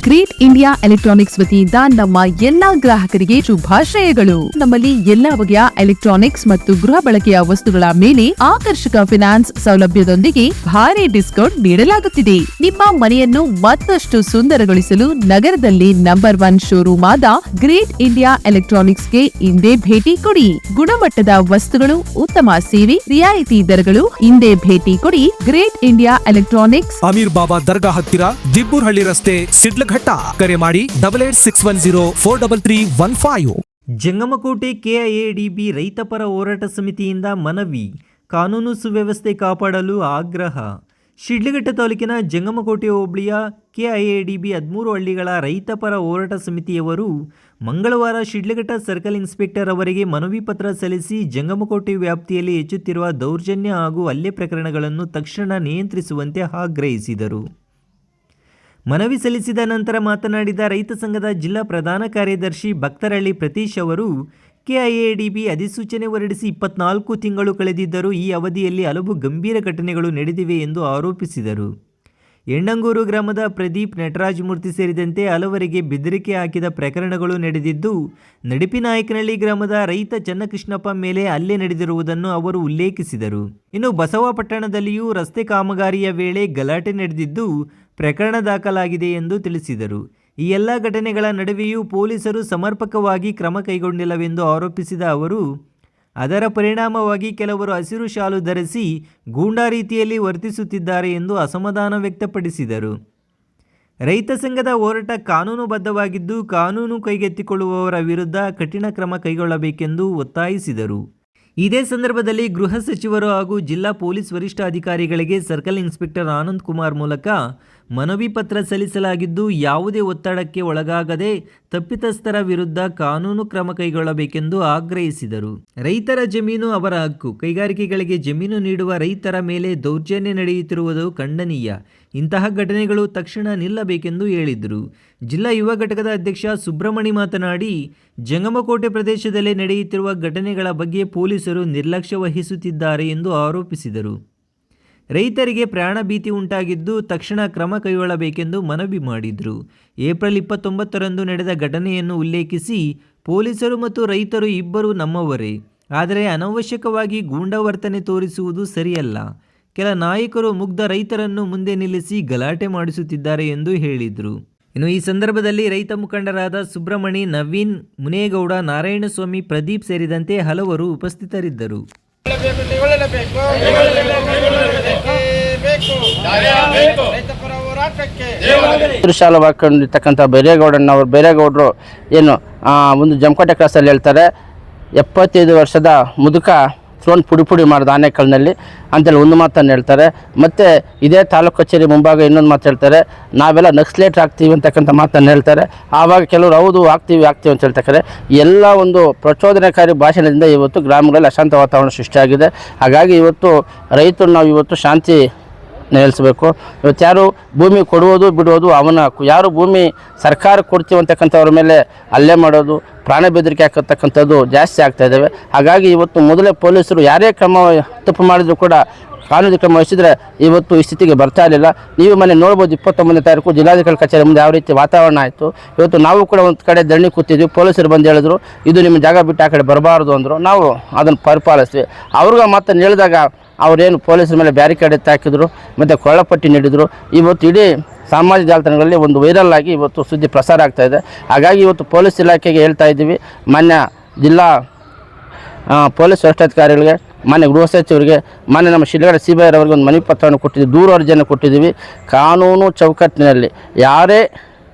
Great India electronics ವತಿಯಿಂದ ನಮ್ಮ ಎಲ್ಲಾ ಗ್ರಾಹಕರಿಗೆ ಶುಭಾಶಯಗಳು. ನಮ್ಮಲ್ಲಿ ಎಲ್ಲಾ ಬಗೆಯ ಎಲೆಕ್ಟ್ರಾನಿಕ್ಸ್ ಮತ್ತು ಗೃಹ ಬಳಕೆಯ ವಸ್ತುಗಳ ಮೇಲೆ ಆಕರ್ಷಕ ಫಿನಾನ್ಸ್ ಸೌಲಭ್ಯದೊಂದಿಗೆ ಭಾರಿ ಡಿಸ್ಕೌಂಟ್ ನೀಡಲಾಗುತ್ತಿದೆ. ನಿಮ್ಮ ಮನೆಯನ್ನು ಮತ್ತಷ್ಟು ಸುಂದರಗೊಳಿಸಲು ನಗರದಲ್ಲಿ ನಂಬರ್ 1 ಶೋರೂಮ್ ಆದ ಗ್ರೇಟ್ ಇಂಡಿಯಾ ಎಲೆಕ್ಟ್ರಾನಿಕ್ಸ್ಗೆ ಇಂದೇ ಭೇಟಿ ಕೊಡಿ. ಗುಣಮಟ್ಟದ ವಸ್ತುಗಳು, ಉತ್ತಮ ಸೇವೆ, ರಿಯಾಯಿತಿ ದರಗಳು. ಇಂದೇ ಭೇಟಿ ಕೊಡಿ. ಗ್ರೇಟ್ ಇಂಡಿಯಾ ಎಲೆಕ್ಟ್ರಾನಿಕ್ಸ್, ಅಮೀರ್ ಬಾಬಾ ದರ್ಗಾ ಹತ್ತಿರ, ದಿಬ್ಬೂರ್ಹಳ್ಳಿ ರಸ್ತೆ, ಸಿಡ್ಲಘಟ್ಟ. ಕರೆ ಮಾಡಿ 8861043315. ಜಂಗಮಕೋಟೆ ಕೆಐಎಡಿಬಿ ರೈತಪರ ಹೋರಾಟ ಸಮಿತಿಯಿಂದ ಮನವಿ. ಕಾನೂನು ಸುವ್ಯವಸ್ಥೆ ಕಾಪಾಡಲು ಆಗ್ರಹ. ಶಿಡ್ಲಘಟ್ಟ ತಾಲೂಕಿನ ಜಂಗಮಕೋಟೆ ಹೋಬಳಿಯ ಕೆಐಎಡಿಬಿ 13 ಹಳ್ಳಿಗಳ ರೈತಪರ ಹೋರಾಟ ಸಮಿತಿಯವರು ಮಂಗಳವಾರ ಶಿಡ್ಲಘಟ್ಟ ಸರ್ಕಲ್ ಇನ್ಸ್ಪೆಕ್ಟರ್ ಅವರಿಗೆ ಮನವಿ ಪತ್ರ ಸಲ್ಲಿಸಿ ಜಂಗಮಕೋಟೆ ವ್ಯಾಪ್ತಿಯಲ್ಲಿ ಹೆಚ್ಚುತ್ತಿರುವ ದೌರ್ಜನ್ಯ ಹಾಗೂ ಹಲ್ಲೆ ಪ್ರಕರಣಗಳನ್ನು ತಕ್ಷಣ ನಿಯಂತ್ರಿಸುವಂತೆ ಆಗ್ರಹಿಸಿದರು. ಮನವಿ ಸಲ್ಲಿಸಿದ ನಂತರ ಮಾತನಾಡಿದ ರೈತ ಸಂಘದ ಜಿಲ್ಲಾ ಪ್ರಧಾನ ಕಾರ್ಯದರ್ಶಿ ಭಕ್ತರಳ್ಳಿ ಪ್ರತೀಶ್ ಅವರು, ಕೆಐಎಡಿಬಿ ಅಧಿಸೂಚನೆ ಹೊರಡಿಸಿ 24 ತಿಂಗಳು ಕಳೆದಿದ್ದರೂ ಈ ಅವಧಿಯಲ್ಲಿ ಹಲವು ಗಂಭೀರ ಘಟನೆಗಳು ನಡೆದಿವೆ ಎಂದು ಆರೋಪಿಸಿದರು. ಎಣ್ಣಂಗೂರು ಗ್ರಾಮದ ಪ್ರದೀಪ್ ನಟರಾಜಮೂರ್ತಿ ಸೇರಿದಂತೆ ಹಲವರಿಗೆ ಬೆದರಿಕೆ ಹಾಕಿದ ಪ್ರಕರಣಗಳು ನಡೆದಿದ್ದು, ನಡಿಪಿನಾಯಕನಹಳ್ಳಿ ಗ್ರಾಮದ ರೈತ ಚನ್ನಕೃಷ್ಣಪ್ಪ ಮೇಲೆ ಹಲ್ಲೆ ನಡೆದಿರುವುದನ್ನು ಅವರು ಉಲ್ಲೇಖಿಸಿದರು. ಇನ್ನು ಬಸವಪಟ್ಟಣದಲ್ಲಿಯೂ ರಸ್ತೆ ಕಾಮಗಾರಿಯ ವೇಳೆ ಗಲಾಟೆ ನಡೆದಿದ್ದು ಪ್ರಕರಣ ದಾಖಲಾಗಿದೆ ಎಂದು ತಿಳಿಸಿದರು. ಈ ಎಲ್ಲ ಘಟನೆಗಳ ನಡುವೆಯೂ ಪೊಲೀಸರು ಸಮರ್ಪಕವಾಗಿ ಕ್ರಮ ಕೈಗೊಂಡಿಲ್ಲವೆಂದು ಆರೋಪಿಸಿದ ಅವರು, ಅದರ ಪರಿಣಾಮವಾಗಿ ಕೆಲವರು ಹಸಿರು ಶಾಲು ಧರಿಸಿ ಗೂಂಡಾ ರೀತಿಯಲ್ಲಿ ವರ್ತಿಸುತ್ತಿದ್ದಾರೆ ಎಂದು ಅಸಮಾಧಾನ ವ್ಯಕ್ತಪಡಿಸಿದರು. ರೈತ ಸಂಘದ ಹೋರಾಟ ಕಾನೂನುಬದ್ಧವಾಗಿದ್ದು, ಕಾನೂನು ಕೈಗೆತ್ತಿಕೊಳ್ಳುವವರ ವಿರುದ್ಧ ಕಠಿಣ ಕ್ರಮ ಕೈಗೊಳ್ಳಬೇಕೆಂದು ಒತ್ತಾಯಿಸಿದರು. ಇದೇ ಸಂದರ್ಭದಲ್ಲಿ ಗೃಹ ಸಚಿವರು ಹಾಗೂ ಜಿಲ್ಲಾ ಪೊಲೀಸ್ ವರಿಷ್ಠಾಧಿಕಾರಿಗಳಿಗೆ ಸರ್ಕಲ್ ಇನ್ಸ್ಪೆಕ್ಟರ್ ಆನಂದ್ ಕುಮಾರ್ ಮೂಲಕ ಮನವಿ ಪತ್ರ ಸಲ್ಲಿಸಲಾಗಿದ್ದು, ಯಾವುದೇ ಒತ್ತಡಕ್ಕೆ ಒಳಗಾಗದೆ ತಪ್ಪಿತಸ್ಥರ ವಿರುದ್ಧ ಕಾನೂನು ಕ್ರಮ ಕೈಗೊಳ್ಳಬೇಕೆಂದು ಆಗ್ರಹಿಸಿದರು. ರೈತರ ಜಮೀನು ಅವರ ಹಕ್ಕು. ಕೈಗಾರಿಕೆಗಳಿಗೆ ಜಮೀನು ನೀಡುವ ರೈತರ ಮೇಲೆ ದೌರ್ಜನ್ಯ ನಡೆಯುತ್ತಿರುವುದು ಖಂಡನೀಯ. ಇಂತಹ ಘಟನೆಗಳು ತಕ್ಷಣ ನಿಲ್ಲಬೇಕೆಂದು ಹೇಳಿದರು. ಜಿಲ್ಲಾ ಯುವ ಘಟಕದ ಅಧ್ಯಕ್ಷ ಸುಬ್ರಹ್ಮಣಿ ಮಾತನಾಡಿ, ಜಂಗಮಕೋಟೆ ಪ್ರದೇಶದಲ್ಲಿ ನಡೆಯುತ್ತಿರುವ ಘಟನೆಗಳ ಬಗ್ಗೆ ಪೊಲೀಸರು ನಿರ್ಲಕ್ಷ್ಯ ವಹಿಸುತ್ತಿದ್ದಾರೆ ಎಂದು ಆರೋಪಿಸಿದರು. ರೈತರಿಗೆ ಪ್ರಾಣ ಭೀತಿ ಉಂಟಾಗಿದ್ದು ತಕ್ಷಣ ಕ್ರಮ ಕೈಗೊಳ್ಳಬೇಕೆಂದು ಮನವಿ ಮಾಡಿದರು. ಏಪ್ರಿಲ್ 29ರಂದು ನಡೆದ ಘಟನೆಯನ್ನು ಉಲ್ಲೇಖಿಸಿ, ಪೊಲೀಸರು ಮತ್ತು ರೈತರು ಇಬ್ಬರು ನಮ್ಮವರೇ, ಆದರೆ ಅನವಶ್ಯಕವಾಗಿ ಗೂಂಡಾ ವರ್ತನೆ ತೋರಿಸುವುದು ಸರಿಯಲ್ಲ. ಕೆಲ ನಾಯಕರು ಮುಗ್ಧ ರೈತರನ್ನು ಮುಂದೆ ನಿಲ್ಲಿಸಿ ಗಲಾಟೆ ಮಾಡಿಸುತ್ತಿದ್ದಾರೆ ಎಂದು ಹೇಳಿದರು. ಇನ್ನು ಈ ಸಂದರ್ಭದಲ್ಲಿ ರೈತ ಮುಖಂಡರಾದ ಸುಬ್ರಹ್ಮಣಿ, ನವೀನ್, ಮುನೇಗೌಡ, ನಾರಾಯಣಸ್ವಾಮಿ, ಪ್ರದೀಪ್ ಸೇರಿದಂತೆ ಹಲವರು ಉಪಸ್ಥಿತರಿದ್ದರು. ಶಾಲೆ ಹಾಕೊಂಡಿರ್ತಕ್ಕಂಥ ಬೇರೇಗೌಡರು ಏನು ಒಂದು ಜಮಕೋಟೆ ಕ್ರಾಸಲ್ಲಿ ಹೇಳ್ತಾರೆ, 75 ವರ್ಷದ ಮುದುಕ ಫೋನ್ ಪುಡಿ ಮಾಡಿದ ಆನೇಕಲ್ನಲ್ಲಿ ಅಂತೇಳಿ ಒಂದು ಮಾತನ್ನು ಹೇಳ್ತಾರೆ. ಮತ್ತು ಇದೇ ತಾಲೂಕು ಕಚೇರಿ ಮುಂಭಾಗ ಇನ್ನೊಂದು ಮಾತು ಹೇಳ್ತಾರೆ, ನಾವೆಲ್ಲ ನಕ್ಸಲೇಟ್ ಆಗ್ತೀವಿ ಅಂತಕ್ಕಂಥ ಮಾತನ್ನು ಹೇಳ್ತಾರೆ. ಆವಾಗ ಕೆಲವರು ಹೌದು ಆಗ್ತೀವಿ ಅಂತ ಹೇಳ್ತಾರೆ. ಎಲ್ಲ ಒಂದು ಪ್ರಚೋದನಕಾರಿ ಭಾಷಣದಿಂದ ಇವತ್ತು ಗ್ರಾಮಗಳಲ್ಲಿ ಅಶಾಂತ ವಾತಾವರಣ ಸೃಷ್ಟಿಯಾಗಿದೆ. ಹಾಗಾಗಿ ಇವತ್ತು ರೈತರು ನಾವು ಇವತ್ತು ಶಾಂತಿ ನೆಲೆಸಬೇಕು. ಇವತ್ತು ಯಾರು ಭೂಮಿ ಕೊಡುವುದು ಬಿಡುವುದು ಅವನ ಹಕ್ಕು. ಯಾರು ಭೂಮಿ ಸರ್ಕಾರ ಕೊಡ್ತೀವಿ ಅಂತಕ್ಕಂಥವ್ರ ಮೇಲೆ ಹಲ್ಲೆ ಮಾಡೋದು, ಪ್ರಾಣ ಬೆದರಿಕೆ ಹಾಕತಕ್ಕಂಥದ್ದು ಜಾಸ್ತಿ ಆಗ್ತಾ ಇದ್ದಾವೆ. ಹಾಗಾಗಿ ಇವತ್ತು ಮೊದಲೇ ಪೊಲೀಸರು ಯಾರೇ ಕ್ರಮ ತಪ್ಪು ಮಾಡಿದರೂ ಕೂಡ ಕಾನೂನು ಕ್ರಮ ವಹಿಸಿದರೆ ಇವತ್ತು ಈ ಸ್ಥಿತಿಗೆ ಬರ್ತಾ ಇರಲಿಲ್ಲ. ನೀವು ಮನೆ ನೋಡ್ಬೋದು, 29ನೇ ತಾರೀಕು ಜಿಲ್ಲಾಧಿಕಾರಿ ಕಚೇರಿ ಮುಂದೆ ಯಾವ ರೀತಿ ವಾತಾವರಣ ಆಯಿತು. ಇವತ್ತು ನಾವು ಕೂಡ ಒಂದು ಕಡೆ ಧರಣಿ ಕೂತಿದ್ವಿ. ಪೊಲೀಸರು ಬಂದು ಹೇಳಿದ್ರು, ಇದು ನಿಮ್ಮ ಜಾಗ ಬಿಟ್ಟು ಆ ಕಡೆ ಬರಬಾರ್ದು ಅಂದರು. ನಾವು ಅದನ್ನು ಪರಿಪಾಲಿಸ್ತೀವಿ. ಅವ್ರಿಗೆ ಮಾತನ್ನು ಹೇಳಿದಾಗ ಅವರೇನು ಪೊಲೀಸರ ಮೇಲೆ ಬ್ಯಾರಿಕೇಡ್ ಹಾಕಿದ್ರು ಮತ್ತು ಕೊಳ್ಳಪಟ್ಟಿ ನೀಡಿದರು. ಇವತ್ತು ಇಡೀ ಸಾಮಾಜಿಕ ಜಾಲತಾಣಗಳಲ್ಲಿ ಒಂದು ವೈರಲ್ ಆಗಿ ಇವತ್ತು ಸುದ್ದಿ ಪ್ರಸಾರ ಆಗ್ತಾ ಇದೆ. ಹಾಗಾಗಿ ಇವತ್ತು ಪೊಲೀಸ್ ಇಲಾಖೆಗೆ ಹೇಳ್ತಾ ಇದ್ದೀವಿ, ಮಾನ್ಯ ಜಿಲ್ಲಾ ಪೊಲೀಸ್ ವರಿಷ್ಠಾಧಿಕಾರಿಗಳಿಗೆ, ಮಾನ್ಯ ಗೃಹ ಸಚಿವರಿಗೆ, ಮಾನ್ಯ ನಮ್ಮ ಶಿಡ್ಲಘಟ್ಟ CBI ಅವರಿಗೆ ಒಂದು ಮನವಿ ಪತ್ರವನ್ನು ಕೊಟ್ಟಿದ್ದೀವಿ, ದೂರು ಅರ್ಜಿಯನ್ನು ಕೊಟ್ಟಿದ್ದೀವಿ. ಕಾನೂನು ಚೌಕಟ್ಟಿನಲ್ಲಿ ಯಾರೇ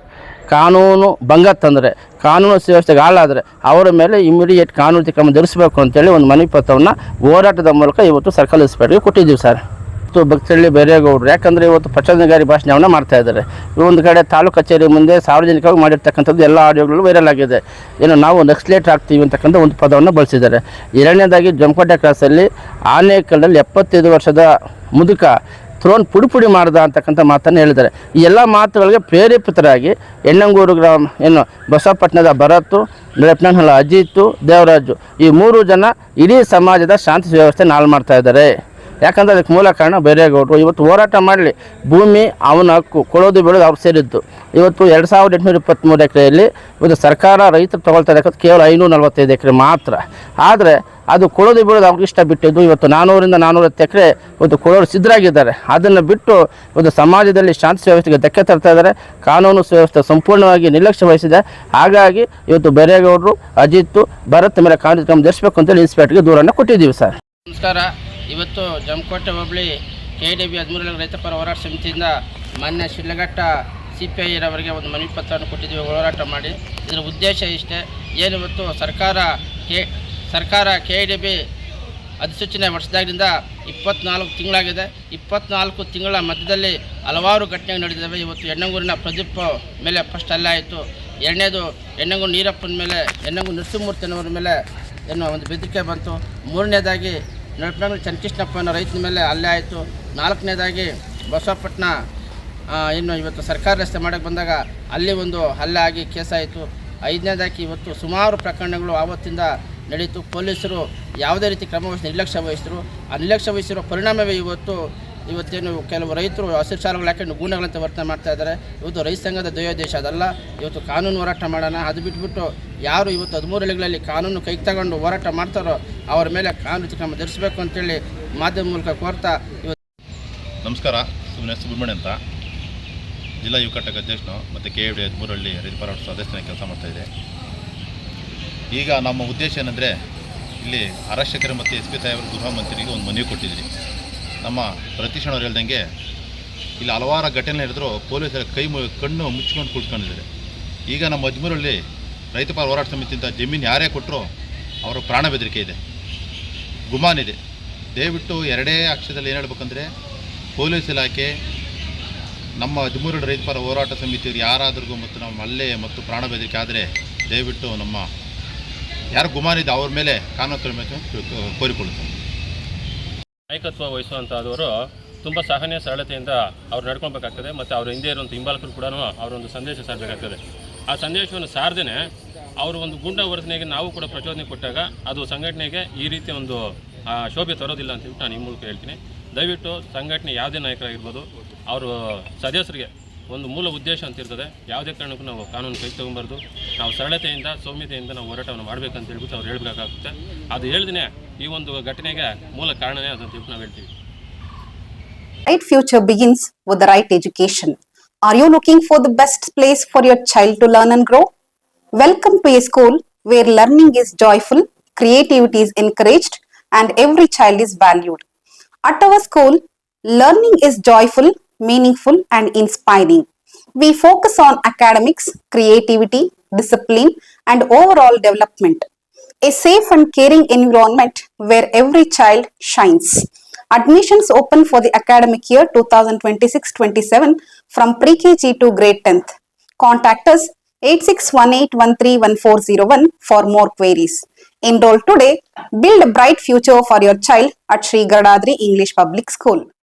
ಕಾನೂನು ಭಂಗ ತಂದರೆ, ಕಾನೂನು ಸುವ್ಯವಸ್ಥೆಗೆ ಹಾಳಾದರೆ ಅವರ ಮೇಲೆ ಇಮಿಡಿಯೇಟ್ ಕಾನೂನು ಕ್ರಮ ಜರುಗಿಸಬೇಕು ಅಂತೇಳಿ ಒಂದು ಮನವಿ ಪತ್ರವನ್ನು ಹೋರಾಟದ ಮೂಲಕ ಇವತ್ತು ಸರ್ಕಲ್ ಇನ್ಸ್ಪೆಕ್ಟರ್ಗೆ ಕೊಟ್ಟಿದ್ದೀವಿ ಸರ್. ಇವತ್ತು ಭಕ್ತಳ್ಳಿ ಬೇರೇಗೌಡರು ಯಾಕಂದರೆ ಇವತ್ತು ಪ್ರಚೋದನಕಾರಿ ಭಾಷಣವನ್ನು ಮಾಡ್ತಾ ಇದ್ದಾರೆ. ಒಂದು ಕಡೆ ತಾಲೂಕು ಕಚೇರಿ ಮುಂದೆ ಸಾರ್ವಜನಿಕವಾಗಿ ಮಾಡಿರ್ತಕ್ಕಂಥದ್ದು ಎಲ್ಲ ಆಡಿಯೋಗಳು ವೈರಲ್ ಆಗಿದೆ. ಏನು ನಾವು ನಕ್ಸಲೇಟ್ ಆಗ್ತೀವಿ ಅಂತಕ್ಕಂಥ ಒಂದು ಪದವನ್ನು ಬಳಸಿದ್ದಾರೆ. ಎರಡನೇದಾಗಿ ಜಮಕೋಟೆ ಕ್ರಾಸಲ್ಲಿ ಆನೇಕಲ್ನಲ್ಲಿ 75 ವರ್ಷದ ಮುದುಕ ಥ್ರೋನ್ ಪುಡಿ ಮಾಡ್ದ ಅಂತಕ್ಕಂಥ ಮಾತನ್ನು ಹೇಳಿದ್ದಾರೆ. ಈ ಎಲ್ಲ ಮಾತುಗಳಿಗೆ ಪ್ರೇರೇಪಿತರಾಗಿ ಯಣ್ಣಂಗೂರು ಗ್ರಾಮ ಬಸವಪಟ್ಟಣದ ಭರತ್, ಲೆಫ್ಟಿನೆಂಟ್ ಅಜಿತ್, ದೇವರಾಜು ಈ 3 ಜನ ಇಡೀ ಸಮಾಜದ ಶಾಂತಿ ವ್ಯವಸ್ಥೆ ಹಾಳು ಮಾಡ್ತಾ ಇದ್ದಾರೆ. ಯಾಕಂದರೆ ಅದಕ್ಕೆ ಮೂಲ ಕಾರಣ ಬೈರೇಗೌಡರು. ಇವತ್ತು ಹೋರಾಟ ಮಾಡಲಿ, ಭೂಮಿ ಅವನ ಹಕ್ಕು, ಕೊಡೋದು ಬೀಳೋದು ಅವ್ರು ಸೇರಿದ್ದು. ಇವತ್ತು 2823 ಎಕರೆಯಲ್ಲಿ ಇವತ್ತು ಸರ್ಕಾರ ರೈತರು ತೊಗೊಳ್ತಾ ಇರೋದು ಕೇವಲ 545 ಎಕರೆ ಮಾತ್ರ. ಆದರೆ ಅದು ಕೊಡೋದು ಬೀಳೋದು ಅವ್ರಿಗೆ ಇಷ್ಟ ಬಿಟ್ಟಿದ್ದು. ಇವತ್ತು 400ರಿಂದ 410 ಎಕರೆ ಇವತ್ತು ಕೊಡೋರು ಸಿದ್ಧರಾಗಿದ್ದಾರೆ. ಅದನ್ನು ಬಿಟ್ಟು ಇವತ್ತು ಸಮಾಜದಲ್ಲಿ ಶಾಂತಿ ವ್ಯವಸ್ಥೆಗೆ ಧಕ್ಕೆ ತರ್ತಾ ಇದ್ದಾರೆ. ಕಾನೂನು ಸುವ್ಯವಸ್ಥೆ ಸಂಪೂರ್ಣವಾಗಿ ನಿರ್ಲಕ್ಷ್ಯ ವಹಿಸಿದೆ. ಹಾಗಾಗಿ ಇವತ್ತು ಬೈರೇಗೌಡರು, ಅಜಿತ್, ಭರತ್ ಮೇಲೆ ಕಾನೂನು ಕ್ರಮ ಜರುಗಿಸಬೇಕು ಅಂತೇಳಿ ಇನ್ಸ್ಪೆಕ್ಟರ್ಗೆ ದೂರನ್ನು ಕೊಟ್ಟಿದ್ದೀವಿ ಸರ್. ನಮಸ್ಕಾರ. ಇವತ್ತು ಜಮಕೋಟೆ ಹೋಬಳಿ KDB 13 ರೈತ ಪರ ಹೋರಾಟ ಸಮಿತಿಯಿಂದ ಮಾನ್ಯ ಶಿಡ್ಲಘಟ್ಟ CPI ರವರಿಗೆ ಒಂದು ಮನವಿ ಪತ್ರವನ್ನು ಕೊಟ್ಟಿದ್ದೀವಿ ಹೋರಾಟ ಮಾಡಿ. ಇದರ ಉದ್ದೇಶ ಇಷ್ಟೇ, ಏನು ಇವತ್ತು ಸರ್ಕಾರ KDB ಅಧಿಸೂಚನೆ ಹೊರಡಿಸಿದಾಗಿನಿಂದ 24 ತಿಂಗಳಾಗಿದೆ. 24 ತಿಂಗಳ ಮಧ್ಯದಲ್ಲಿ ಹಲವಾರು ಘಟನೆಗಳು ನಡೆದಿದ್ದಾವೆ. ಇವತ್ತು ಯಣ್ಣಂಗೂರಿನ ಪ್ರದೀಪ್ ಮೇಲೆ ಫಸ್ಟ್ ಹಲ್ಲೆ ಆಯಿತು. ಎರಡನೇದು ಯಣ್ಣಂಗೂರು ನೀರಪ್ಪನ ಮೇಲೆ, ಯಣ್ಣಂಗೂರು ನರಸಿಂಹಮೂರ್ತಿನವರ ಮೇಲೆ ಒಂದು ಬೆದರಿಕೆ ಬಂತು. ಮೂರನೇದಾಗಿ ನಳಪನಹಳ್ಳಿ ಚನ್ನಕೃಷ್ಣಪ್ಪನ ರೈತನ ಮೇಲೆ ಹಲ್ಲೆ ಆಯಿತು. 4ನೇದಾಗಿ ಬಸವಪಟ್ಟಣ ಇವತ್ತು ಸರ್ಕಾರ ರಸ್ತೆ ಮಾಡೋಕ್ಕೆ ಬಂದಾಗ ಅಲ್ಲಿ ಒಂದು ಹಲ್ಲೆ ಆಗಿ ಕೇಸಾಯಿತು. 5ನೇದಾಗಿ ಇವತ್ತು ಸುಮಾರು ಪ್ರಕರಣಗಳು ಆವತ್ತಿಂದ ನಡೀತು. ಪೊಲೀಸರು ಯಾವುದೇ ರೀತಿ ಕ್ರಮವಹಿಸಿ ನಿರ್ಲಕ್ಷ್ಯ ವಹಿಸಿದ್ರು. ಆ ನಿರ್ಲಕ್ಷ್ಯ ವಹಿಸಿರೋ ಪರಿಣಾಮವೇ ಇವತ್ತೇನು ಕೆಲವು ರೈತರು ಹಸಿರು ಶಾಲೆಗಳು ಹಾಕೊಂಡು ಗೂಂಡಗಳಂತೆ ವರ್ತನೆ ಮಾಡ್ತಾ ಇದ್ದಾರೆ. ಇವತ್ತು ರೈತ ಸಂಘದ ಧ್ಯೇಯೋದ್ದೇಶ ಅದಲ್ಲ. ಇವತ್ತು ಕಾನೂನು ಹೋರಾಟ ಮಾಡೋಣ, ಅದು ಬಿಟ್ಬಿಟ್ಟು ಯಾರು ಇವತ್ತು 13 ಹಳ್ಳಿಗಳಲ್ಲಿ ಕಾನೂನು ಕೈಗೆ ತಗೊಂಡು ಹೋರಾಟ ಮಾಡ್ತಾರೋ ಅವರ ಮೇಲೆ ಕಾನೂನು ಕ್ರಮ ಧರಿಸಬೇಕು ಅಂತೇಳಿ ಮಾಧ್ಯಮ ಮೂಲಕ ಕೋರ್ತಾ ಇವತ್ತು. ನಮಸ್ಕಾರ. ಸುಬ್ರಹ್ಮಣ್ಯ ಅಂತ, ಜಿಲ್ಲಾ ಯುವ ಘಟಕ ಅಧ್ಯಕ್ಷನು ಮತ್ತು KDB 13 ಹಳ್ಳಿ ರೈತ ಹೋರಾಟ ಸದಸ್ಯನಾಗಿ ಕೆಲಸ ಮಾಡ್ತಾಯಿದೆ. ಈಗ ನಮ್ಮ ಉದ್ದೇಶ ಏನಂದರೆ, ಇಲ್ಲಿ ಆರಕ್ಷಕರು ಮತ್ತು SP ಸಾಹೇಬರು ಗೃಹ ಮಂತ್ರಿಗೆ ಒಂದು ಮನವಿ ಕೊಟ್ಟಿದ್ರಿ. ನಮ್ಮ ಪ್ರತಿಷ್ಠಾನವ್ರು ಹೇಳ್ದಂಗೆ ಇಲ್ಲಿ ಹಲವಾರು ಘಟನೆ ನಡೆದರೂ ಪೊಲೀಸರ ಕಣ್ಣು ಮುಚ್ಕೊಂಡು ಕುಳಿತುಕೊಂಡಿದ್ದಾರೆ. ಈಗ ನಮ್ಮ 13 ಹಳ್ಳಿ ರೈತ ಪರ ಹೋರಾಟ ಸಮಿತಿಯಿಂದ ಜಮೀನು ಯಾರೇ ಕೊಟ್ಟರು ಅವರ ಪ್ರಾಣ ಬೆದರಿಕೆ ಇದೆ, ಗುಮಾನಿದೆ. ದಯವಿಟ್ಟು ಎರಡೇ ಅಕ್ಷರದಲ್ಲಿ ಏನು ಹೇಳ್ಬೇಕಂದ್ರೆ, ಪೊಲೀಸ್ ಇಲಾಖೆ ನಮ್ಮ 13 ರೈತ ಪರ ಹೋರಾಟ ಸಮಿತಿಯವರು ಯಾರಾದ್ರಿಗೂ ಮತ್ತು ನಮ್ಮ ಹಲ್ಲೆ ಮತ್ತು ಪ್ರಾಣ ಬೆದರಿಕೆ ಆದರೆ ದಯವಿಟ್ಟು ನಮ್ಮ ಯಾರು ಗುಮಾನಿದೆ ಅವ್ರ ಮೇಲೆ ಕಾನೂನು ಕ್ರಮ ಕೋರಿಕೊಳ್ಳುತ್ತಾರೆ. ನಾಯಕತ್ವ ವಹಿಸುವಂಥವರು ತುಂಬ ಸಹನೆ ಸರಳತೆಯಿಂದ ಅವ್ರು ನಡ್ಕೊಳ್ಬೇಕಾಗ್ತದೆ. ಮತ್ತು ಅವ್ರ ಹಿಂದೆ ಇರುವಂಥ ಹಿಂಬಾಲಕರು ಕೂಡ ಅವರೊಂದು ಸಂದೇಶ ಸಾರಬೇಕಾಗ್ತದೆ. ಆ ಸಂದೇಶವನ್ನು ಸಾರದೇ ಅವರು ಒಂದು ಗುಂಡ ವರ್ತನೆಗೆ ನಾವು ಕೂಡ ಪ್ರಚೋದನೆ ಕೊಟ್ಟಾಗ ಅದು ಸಂಘಟನೆಗೆ ಈ ರೀತಿಯ ಒಂದು ಶೋಭೆ ತರೋದಿಲ್ಲ ಅಂತ ನಾನು ಈ ಮೂಲಕ ಹೇಳ್ತೀನಿ. ದಯವಿಟ್ಟು ಸಂಘಟನೆ ಯಾವುದೇ ನಾಯಕರಾಗಿರ್ಬೋದು, ಅವರು ಸದಸ್ಯರಿಗೆ ಒಂದು ಮೂಲ ಉದ್ದೇಶ ಅಂತ ಇರ್ತದೆ. ಯಾವುದೇ ಕಾರಣಕ್ಕೂ ನಾವು ಕಾನೂನು ಕೈ ತೊಗೊಬಾರ್ದು. ನಾವು ಸರಳತೆಯಿಂದ, ಸೌಮ್ಯತೆಯಿಂದ ನಾವು ಹೋರಾಟವನ್ನು ಮಾಡಬೇಕಂತ ಹೇಳ್ಬಿಟ್ಟು ಅವ್ರು ಹೇಳಬೇಕಾಗುತ್ತೆ. ಅದು ಹೇಳ್ದೇ ಈ ಒಂದು ಘಟನೆಗೆ ಮೂಲ ಕಾರಣನೇ ಅದಂತ ಹೇಳ್ಬಿಟ್ಟು ನಾವು ಹೇಳ್ತೀವಿ. Right future begins with the right education. Are you looking for the best place for your child to learn and grow? Welcome to a school where learning is joyful, creativity is encouraged, and every child is valued. At our school, learning is joyful, meaningful, and inspiring. We focus on academics, creativity, discipline, and overall development. A safe and caring environment where every child shines. Admissions open for the academic year 2026-27 from pre-KG to grade 10th. Contact us 8618131401 for more queries. Enroll today. Build a bright future for your child at Sri Gadadri English Public School.